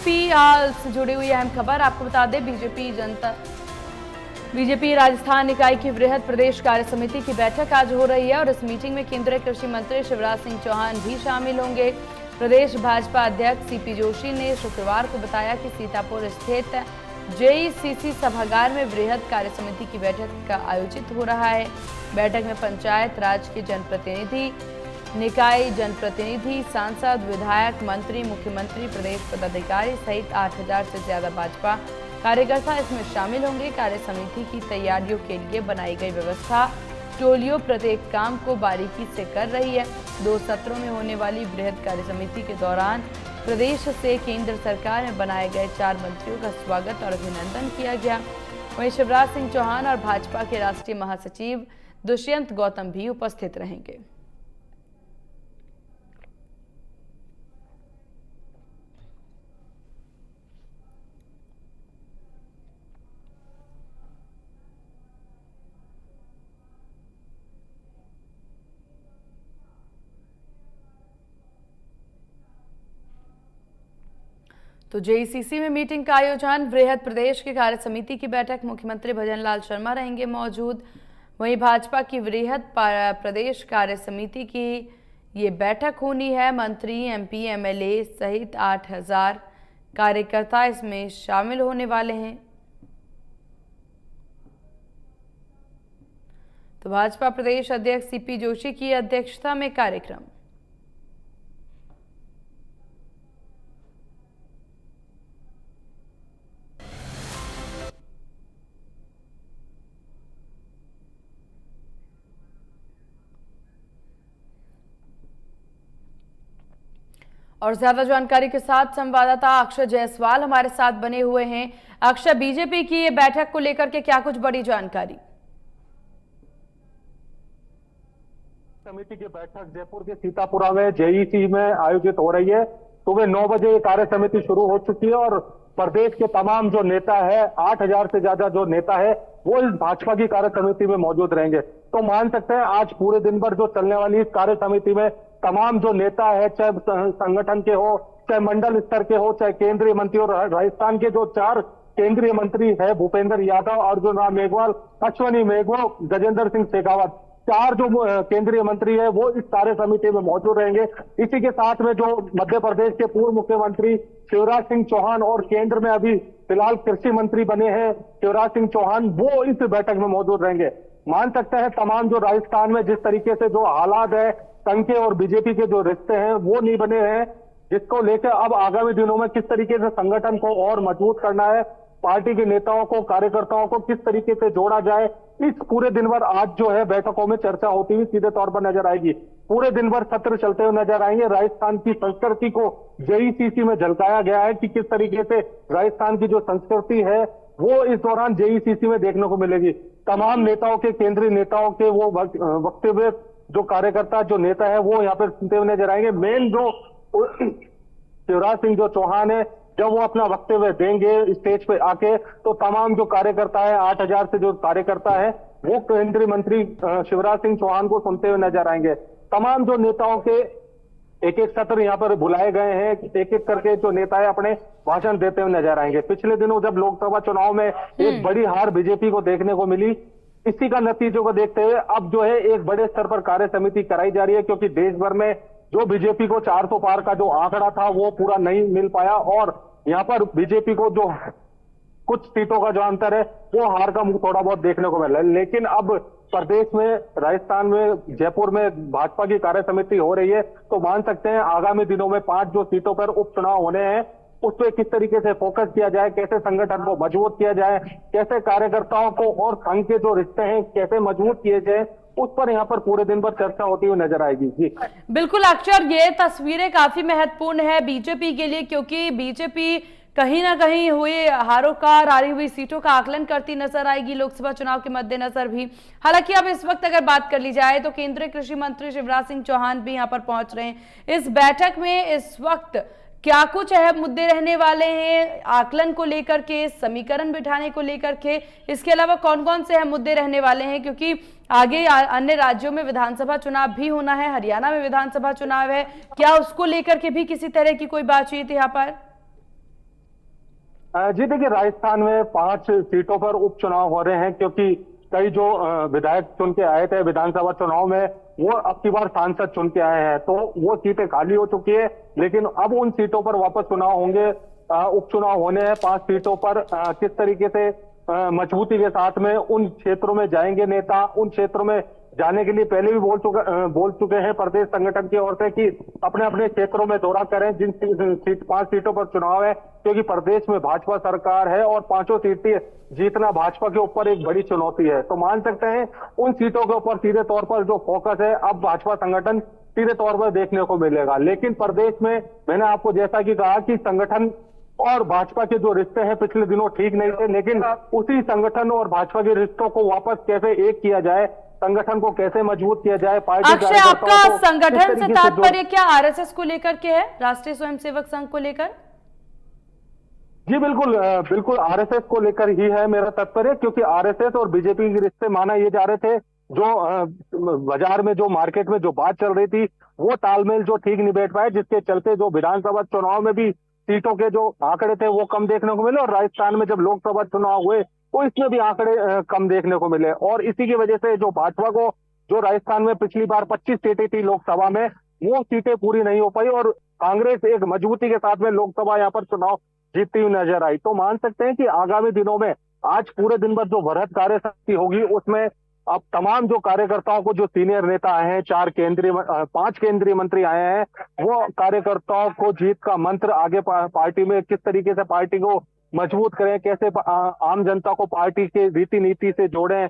BJP से जुड़ी हुई अहम खबर आपको बता दें, बीजेपी राजस्थान इकाई की वृहद प्रदेश कार्य समिति की बैठक आज हो रही है और इस मीटिंग में केंद्रीय कृषि मंत्री शिवराज सिंह चौहान भी शामिल होंगे। प्रदेश भाजपा अध्यक्ष सीपी जोशी ने शुक्रवार को बताया कि सीतापुर स्थित जेईसीसी सभागार में वृहद कार्य समिति की बैठक का आयोजित हो रहा है। बैठक में पंचायत राज के जनप्रतिनिधि, निकाय जनप्रतिनिधि, सांसद, विधायक, मंत्री, मुख्यमंत्री, प्रदेश पदाधिकारी सहित 8000 से ज्यादा भाजपा कार्यकर्ता इसमें शामिल होंगे। कार्य समिति की तैयारियों के लिए बनाई गई व्यवस्था टोलियों प्रत्येक काम को बारीकी से कर रही है। 2 सत्रों में होने वाली वृहद कार्य समिति के दौरान प्रदेश से केंद्र सरकार में बनाए गए 4 मंत्रियों का स्वागत और अभिनंदन किया गया। वहीं शिवराज सिंह चौहान और भाजपा के राष्ट्रीय महासचिव दुष्यंत गौतम भी उपस्थित रहेंगे। तो जेईसीसी में मीटिंग का आयोजन, वृहद प्रदेश की कार्य समिति की बैठक, मुख्यमंत्री भजनलाल शर्मा रहेंगे मौजूद। वहीं भाजपा की वृहद प्रदेश कार्य समिति की ये बैठक होनी है। मंत्री, एमपी, एमएलए सहित 8000 कार्यकर्ता इसमें शामिल होने वाले हैं। तो भाजपा प्रदेश अध्यक्ष सीपी जोशी की अध्यक्षता में कार्यक्रम। और ज्यादा जानकारी के साथ संवाददाता अक्षय जायसवाल हमारे साथ बने हुए हैं। अक्षय, बीजेपी की ये बैठक को लेकर के क्या कुछ बड़ी जानकारी? समिति की बैठक जयपुर के सीतापुरा में जेईसी में आयोजित हो रही है। सुबह 9 बजे कार्य समिति शुरू हो चुकी है और प्रदेश के तमाम जो नेता है, 8000 से ज्यादा जो नेता है, वो इस भाजपा की कार्य समिति में मौजूद रहेंगे। तो मान सकते हैं आज पूरे दिन भर जो चलने वाली इस कार्य समिति में तमाम जो नेता है, चाहे संगठन के हो, चाहे मंडल स्तर के हो, चाहे केंद्रीय मंत्री, और राजस्थान के जो 4 केंद्रीय मंत्री है, भूपेंद्र यादव, अर्जुन राम मेघवाल, अश्वनी मेघवाल, गजेंद्र सिंह शेखावत, 4 जो केंद्रीय मंत्री है वो इस कार्य समिति में मौजूद रहेंगे। इसी के साथ में जो मध्य प्रदेश के पूर्व मुख्यमंत्री शिवराज सिंह चौहान और केंद्र में अभी फिलहाल कृषि मंत्री बने हैं शिवराज सिंह चौहान, वो इस बैठक में मौजूद रहेंगे। मान सकते हैं तमाम जो राजस्थान में जिस तरीके से जो हालात है, संघ के और बीजेपी के जो रिश्ते हैं वो नहीं बने हैं, जिसको लेकर अब आगामी दिनों में किस तरीके से संगठन को और मजबूत करना है, पार्टी के नेताओं को, कार्यकर्ताओं को किस तरीके से जोड़ा जाए, इस पूरे दिन भर आज जो है बैठकों में चर्चा होती हुई सीधे तौर पर नजर आएगी। पूरे दिन भर सत्र चलते हुए नजर आएंगे। राजस्थान की संस्कृति को जेईसीसी में झलकाया गया है कि किस तरीके से राजस्थान की जो संस्कृति है वो इस दौरान जेईसीसी में देखने को मिलेगी। तमाम नेताओं के, केंद्रीय नेताओं के वो वक्तव्य, जो कार्यकर्ता, जो नेता है वो यहाँ पर सुनते हुए नजर आएंगे। मेन जो शिवराज सिंह जो चौहान है, जब वो अपना वक्तव्य देंगे स्टेज पे आके, तो तमाम जो कार्यकर्ता है, 8000 से जो कार्यकर्ता है, वो केंद्रीय मंत्री शिवराज सिंह चौहान को सुनते हुए नजर आएंगे। तमाम जो नेताओं के एक सत्र यहाँ पर बुलाए गए हैं, एक करके जो नेता है अपने भाषण देते हुए नजर आएंगे। पिछले दिनों जब लोकसभा चुनाव में एक बड़ी हार बीजेपी को देखने को मिली, इसी का नतीजों को देखते हुए अब जो है एक बड़े स्तर पर कार्य समिति कराई जा रही है, क्योंकि देश भर में जो बीजेपी को 400 पार का जो आंकड़ा था वो पूरा नहीं मिल पाया और यहाँ पर बीजेपी को जो कुछ सीटों का जो अंतर है वो हार का मुंह थोड़ा बहुत देखने को मिला। लेकिन अब प्रदेश में, राजस्थान में, जयपुर में भाजपा की कार्य समिति हो रही है, तो मान सकते हैं आगामी दिनों में 5 जो सीटों पर उपचुनाव होने हैं उस पर किस तरीके से फोकस किया जाए, कैसे संगठन को मजबूत किया जाए, कैसे कार्यकर्ताओं को और संघ के जो रिश्ते हैं कैसे मजबूत किए जाए, उस पर यहाँ पर पूरे दिन भर चर्चा होती हुई नजर आएगी। जी बिल्कुल अक्षर, ये तस्वीरें काफी महत्वपूर्ण है बीजेपी के लिए, क्योंकि बीजेपी कहीं ना कहीं हुए हारों का, हारी हुई सीटों का आकलन करती नजर आएगी लोकसभा चुनाव के मद्देनजर भी। हालांकि अब इस वक्त अगर बात कर ली जाए तो केंद्रीय कृषि मंत्री शिवराज सिंह चौहान भी यहाँ पर पहुंच रहे हैं। इस बैठक में इस वक्त क्या कुछ अहम मुद्दे रहने वाले हैं आकलन को लेकर के, समीकरण बिठाने को लेकर के, इसके अलावा कौन कौन से अहम मुद्दे रहने वाले हैं, क्योंकि आगे अन्य राज्यों में विधानसभा चुनाव भी होना है, हरियाणा में विधानसभा चुनाव है, क्या उसको लेकर के भी किसी तरह की कोई बातचीत यहाँ पर? जी देखिए, राजस्थान में 5 सीटों पर उपचुनाव हो रहे हैं, क्योंकि कई जो विधायक चुन के आए थे विधानसभा चुनाव में, वो अब की बार सांसद चुन के आए हैं, तो वो सीटें खाली हो चुकी है। लेकिन अब उन सीटों पर वापस चुनाव होंगे, उपचुनाव होने हैं 5 सीटों पर। किस तरीके से मजबूती के साथ में उन क्षेत्रों में जाएंगे नेता, उन क्षेत्रों में जाने के लिए पहले भी बोल चुके हैं प्रदेश संगठन की ओर से कि अपने अपने क्षेत्रों में दौरा करें जिन 5 सीटों पर चुनाव है, क्योंकि प्रदेश में भाजपा सरकार है और 5 सीटें जीतना भाजपा के ऊपर एक बड़ी चुनौती है। तो मान सकते हैं उन सीटों के ऊपर सीधे तौर पर जो फोकस है अब भाजपा संगठन सीधे तौर पर देखने को मिलेगा। लेकिन प्रदेश में मैंने आपको जैसा कि कहा कि संगठन और भाजपा के जो रिश्ते हैं पिछले दिनों ठीक नहीं थे, लेकिन उसी संगठन और भाजपा के रिश्तों को वापस कैसे एक किया जाए, संगठन को कैसे मजबूत किया जाए, पार्टी अक्षय, आपका संगठन से तात्पर्य क्या आरएसएस को लेकर के है, राष्ट्रीय स्वयंसेवक संघ को लेकर? जी बिल्कुल, बिल्कुल आरएसएस को लेकर ही है मेरा तात्पर्य, क्योंकि आरएसएस और बीजेपी के रिश्ते माना ये जा रहे थे, जो बाजार में जो मार्केट में जो बात चल रही थी वो तालमेल जो ठीक नहीं बैठ पाए, जिसके चलते जो विधानसभा चुनाव में भी सीटों के जो आंकड़े थे वो कम देखने को मिले, और राजस्थान में जब लोकसभा चुनाव हुए तो इसमें भी आंकड़े कम देखने को मिले। और इसी की वजह से जो भाजपा को जो राजस्थान में पिछली बार 25 सीटें थी लोकसभा में, वो सीटें पूरी नहीं हो पाई और कांग्रेस एक मजबूती के साथ में लोकसभा यहाँ पर चुनाव जीतती हुई नजर आई। तो मान सकते हैं कि आगामी दिनों में आज पूरे दिन भर जो वृहद कार्यशक्ति होगी उसमें अब तमाम जो कार्यकर्ताओं को, जो सीनियर नेता आए हैं, 5 केंद्रीय मंत्री आए हैं, वो कार्यकर्ताओं को जीत का मंत्र आगे पार्टी में किस तरीके से पार्टी को मजबूत करें, कैसे आम जनता को पार्टी के रीति नीति से जोड़ें,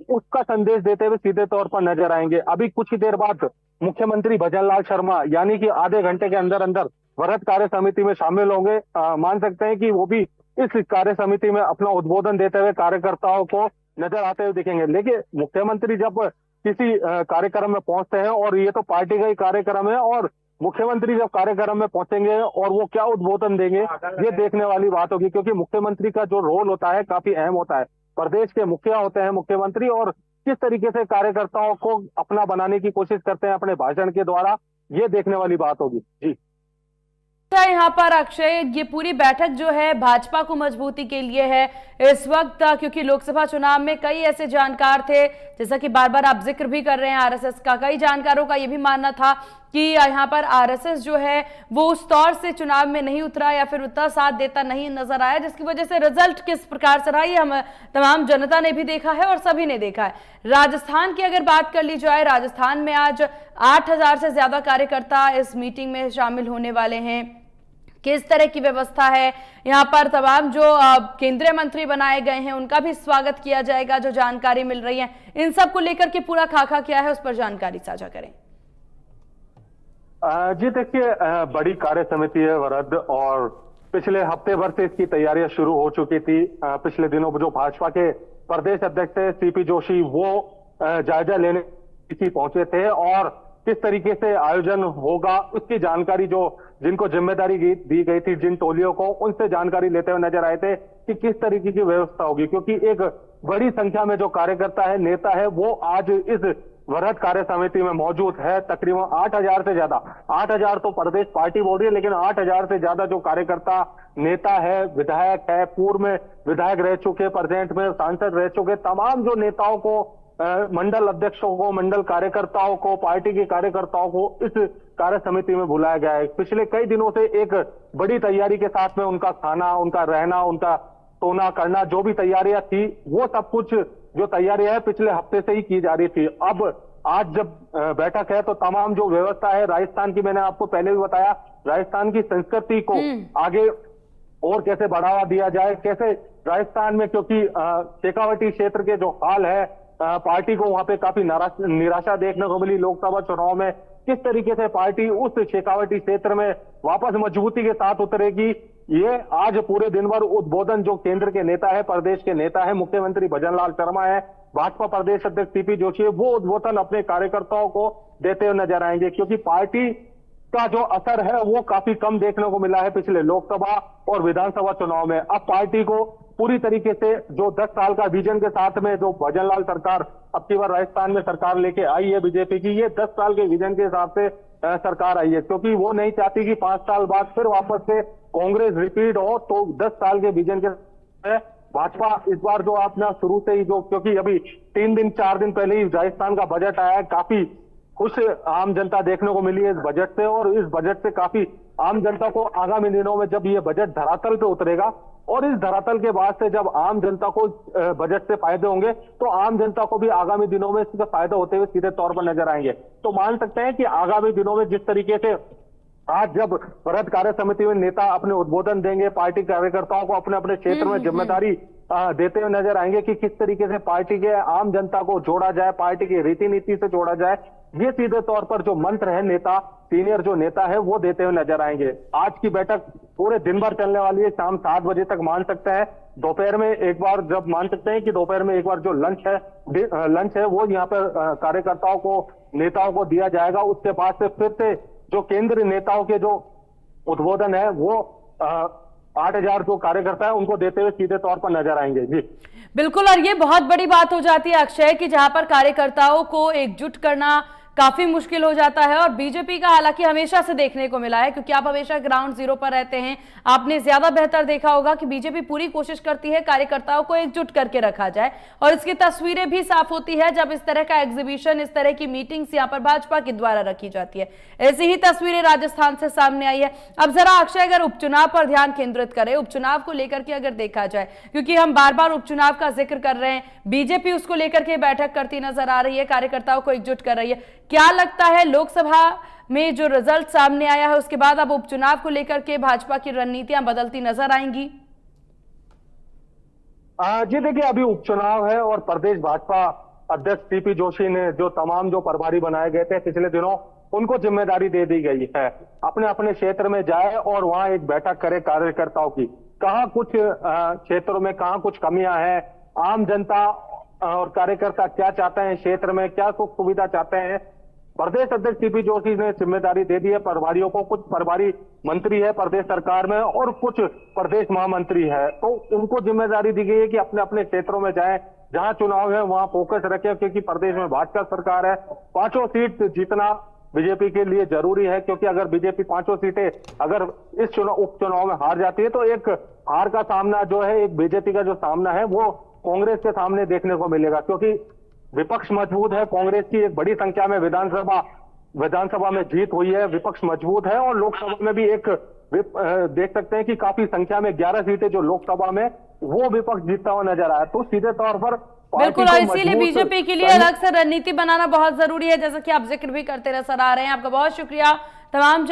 उसका संदेश देते हुए सीधे तौर पर नजर आएंगे। अभी कुछ ही देर बाद मुख्यमंत्री भजनलाल शर्मा यानी कि आधे घंटे के अंदर अंदर वृहद कार्य समिति में शामिल होंगे। मान सकते हैं कि वो भी इस कार्य समिति में अपना उद्बोधन देते हुए कार्यकर्ताओं को नजर आते हुए दिखेंगे। लेकिन मुख्यमंत्री जब किसी कार्यक्रम में पहुंचते हैं, और ये तो पार्टी का ही कार्यक्रम है, और मुख्यमंत्री जब कार्यक्रम में पहुंचेंगे और वो क्या उद्बोधन देंगे ये देखने वाली बात होगी, क्योंकि मुख्यमंत्री का जो रोल होता है काफी अहम होता है। प्रदेश के मुखिया होते हैं मुख्यमंत्री, और किस तरीके से कार्यकर्ताओं को अपना बनाने की कोशिश करते हैं अपने भाषण के द्वारा, ये देखने वाली बात होगी। जी यहाँ पर अक्षय, ये पूरी बैठक जो है भाजपा को मजबूती के लिए है इस वक्त, क्योंकि लोकसभा चुनाव में कई ऐसे जानकार थे, जैसा कि बार बार आप जिक्र भी कर रहे हैं आरएसएस का, कई जानकारों का ये भी मानना था कि यहाँ पर आरएसएस जो है वो उस तौर से चुनाव में नहीं उतरा या फिर उतना साथ देता नहीं नजर आया, जिसकी वजह से रिजल्ट किस प्रकार से रहा ये हम तमाम जनता ने भी देखा है और सभी ने देखा है। राजस्थान की अगर बात कर ली जाए, राजस्थान में आज 8,000 से ज्यादा कार्यकर्ता इस मीटिंग में शामिल होने वाले हैं। किस तरह की व्यवस्था है यहाँ पर, तमाम जो केंद्रीय मंत्री बनाए गए हैं उनका भी स्वागत किया जाएगा, जो जानकारी मिल रही है, इन सब को लेकर के पूरा खाका क्या है उस पर जानकारी साझा करें। जी देखिए, बड़ी कार्य समिति है वृहद, और पिछले हफ्ते भर से इसकी तैयारियां शुरू हो चुकी थी। पिछले दिनों जो भाजपा के प्रदेश अध्यक्ष है सीपी जोशी, वो जायजा लेने पहुंचे थे, और किस तरीके से आयोजन होगा उसकी जानकारी जो जिनको जिम्मेदारी दी गई थी, जिन टोलियों को, उनसे जानकारी लेते हुए नजर आए थे कि किस तरीके की व्यवस्था होगी, क्योंकि एक बड़ी संख्या में जो कार्यकर्ता है, नेता है, वो आज इस वृहद कार्य समिति में मौजूद है। तकरीबन 8,000 से ज्यादा, 8,000 तो प्रदेश पार्टी बोल रही है, लेकिन 8,000 से ज्यादा जो कार्यकर्ता, नेता है, विधायक है, पूर्व में विधायक रह चुके, प्रेजेंट में सांसद रह चुके, तमाम जो नेताओं को, मंडल अध्यक्षों को, मंडल कार्यकर्ताओं को, पार्टी के कार्यकर्ताओं को इस कार्य समिति में बुलाया गया है। पिछले कई दिनों से एक बड़ी तैयारी के साथ में उनका खाना, उनका रहना, उनका सोना करना, जो भी तैयारियां थी, वो सब कुछ जो तैयारियां है पिछले हफ्ते से ही की जा रही थी। अब आज जब बैठक है तो तमाम जो व्यवस्था है राजस्थान की, मैंने आपको पहले भी बताया, राजस्थान की संस्कृति को आगे और कैसे बढ़ावा दिया जाए, कैसे राजस्थान में, क्योंकि शेखावटी क्षेत्र के जो हाल है, पार्टी को वहां पे काफी निराशा देखने को मिली लोकसभा चुनाव में, किस तरीके से पार्टी उस शेखावटी क्षेत्र में वापस मजबूती के साथ उतरेगी, ये आज पूरे दिन भर उद्बोधन जो केंद्र के नेता है, प्रदेश के नेता है, मुख्यमंत्री भजनलाल शर्मा है, भाजपा प्रदेश अध्यक्ष सीपी जोशी है, वो उद्बोधन अपने कार्यकर्ताओं को देते हुए नजर आएंगे, क्योंकि पार्टी का जो असर है वो काफी कम देखने को मिला है पिछले लोकसभा और विधानसभा चुनाव में। अब पार्टी को पूरी तरीके से जो 10 साल का विजन के साथ में जो भजनलाल सरकार अब की बार राजस्थान में सरकार लेके आई है बीजेपी की, ये 10 साल के विजन के हिसाब से सरकार आई है, क्योंकि वो नहीं चाहती कि 5 साल बाद फिर वापस से कांग्रेस रिपीट हो तो 10 साल के विजन के भाजपा इस बार जो अपना शुरू से ही जो, क्योंकि अभी 3 दिन 4 दिन पहले ही राजस्थान का बजट आया है, काफी खुश आम जनता देखने को मिली है इस बजट से, और इस बजट से काफी आम जनता को आगामी दिनों में जब ये बजट धरातल पे उतरेगा और इस धरातल के बाद से जब आम जनता को बजट से फायदे होंगे तो आम जनता को भी आगामी दिनों में इसका फायदा होते हुए सीधे तौर पर नजर आएंगे। तो मान सकते हैं कि आगामी दिनों में जिस तरीके से आज जब वृहद कार्य समिति में नेता अपने उद्बोधन देंगे, पार्टी कार्यकर्ताओं को अपने अपने क्षेत्र में जिम्मेदारी देते हुए नजर आएंगे कि किस तरीके से पार्टी के आम जनता को जोड़ा जाए, पार्टी की रीति नीति से जोड़ा जाए, ये सीधे तौर पर जो मंत्र है नेता, सीनियर जो नेता है वो देते हुए नजर आएंगे। आज की बैठक पूरे दिन भर चलने वाली है, शाम 7 बजे तक मान सकते हैं। दोपहर में एक बार जब मान सकते हैं कि दोपहर में एक बार जो लंच है वो यहाँ पर कार्यकर्ताओं को, नेताओं को दिया जाएगा। उसके बाद से फिर से जो केंद्रीय नेताओं के जो उद्बोधन है वो 8,000 जो कार्यकर्ता है उनको देते हुए सीधे तौर पर नजर आएंगे। जी बिल्कुल, और ये बहुत बड़ी बात हो जाती है अक्षय कि जहां पर कार्यकर्ताओं को एकजुट करना काफी मुश्किल हो जाता है, और बीजेपी का हालांकि हमेशा से देखने को मिला है, क्योंकि आप हमेशा ग्राउंड जीरो पर रहते हैं, आपने ज्यादा बेहतर देखा होगा कि बीजेपी पूरी कोशिश करती है कार्यकर्ताओं को एकजुट करके रखा जाए, और इसकी तस्वीरें भी साफ होती है जब इस तरह का एग्जीबिशन, इस तरह की मीटिंग्स यहाँ पर भाजपा के द्वारा रखी जाती है। ऐसी ही तस्वीरें राजस्थान से सामने आई है। अब जरा अक्षय अगर उपचुनाव पर ध्यान केंद्रित करें, उपचुनाव को लेकर के अगर देखा जाए, क्योंकि हम बार बार उपचुनाव का जिक्र कर रहे हैं, बीजेपी उसको लेकर के बैठक करती नजर आ रही है, कार्यकर्ताओं को एकजुट कर रही है, क्या लगता है लोकसभा में जो रिजल्ट सामने आया है उसके बाद अब उपचुनाव को लेकर के भाजपा की रणनीतियां बदलती नजर आएंगी? जी देखिए, अभी उपचुनाव है और प्रदेश भाजपा अध्यक्ष सीपी जोशी ने जो तमाम जो प्रभारी बनाए गए थे पिछले दिनों, उनको जिम्मेदारी दे दी गई है अपने अपने क्षेत्र में जाए और वहां एक बैठक करे कार्यकर्ताओं की, कहां कुछ क्षेत्रों में कहां कुछ कमियां हैं, आम जनता और कार्यकर्ता क्या चाहते हैं, क्षेत्र में क्या सुख सुविधा चाहते हैं। प्रदेश अध्यक्ष सीपी जोशी ने जिम्मेदारी दे दी है प्रभारियों को, कुछ प्रभारी मंत्री है प्रदेश सरकार में और कुछ प्रदेश महामंत्री है, तो उनको जिम्मेदारी दी गई है कि अपने अपने क्षेत्रों में जाएं, जहां चुनाव है वहां फोकस रखें, क्योंकि प्रदेश में भाजपा सरकार है। 5 सीट जीतना बीजेपी के लिए जरूरी है, क्योंकि अगर बीजेपी 5 सीटें अगर इस उपचुनाव में हार जाती है तो एक हार का सामना जो है, एक बीजेपी का जो सामना है वो कांग्रेस के सामने देखने को मिलेगा, क्योंकि विपक्ष मजबूत है, कांग्रेस की एक बड़ी संख्या में विधानसभा में जीत हुई है, विपक्ष मजबूत है, और लोकसभा में भी एक देख सकते हैं कि काफी संख्या में 11 सीटें जो लोकसभा में वो विपक्ष जीतता हुआ नजर आया। तो सीधे तौर पर बिल्कुल, और इसीलिए बीजेपी के लिए अलग से रणनीति बनाना बहुत जरूरी है, जैसा कि आप जिक्र भी करते नजर आ रहे हैं। आपका बहुत शुक्रिया। तमाम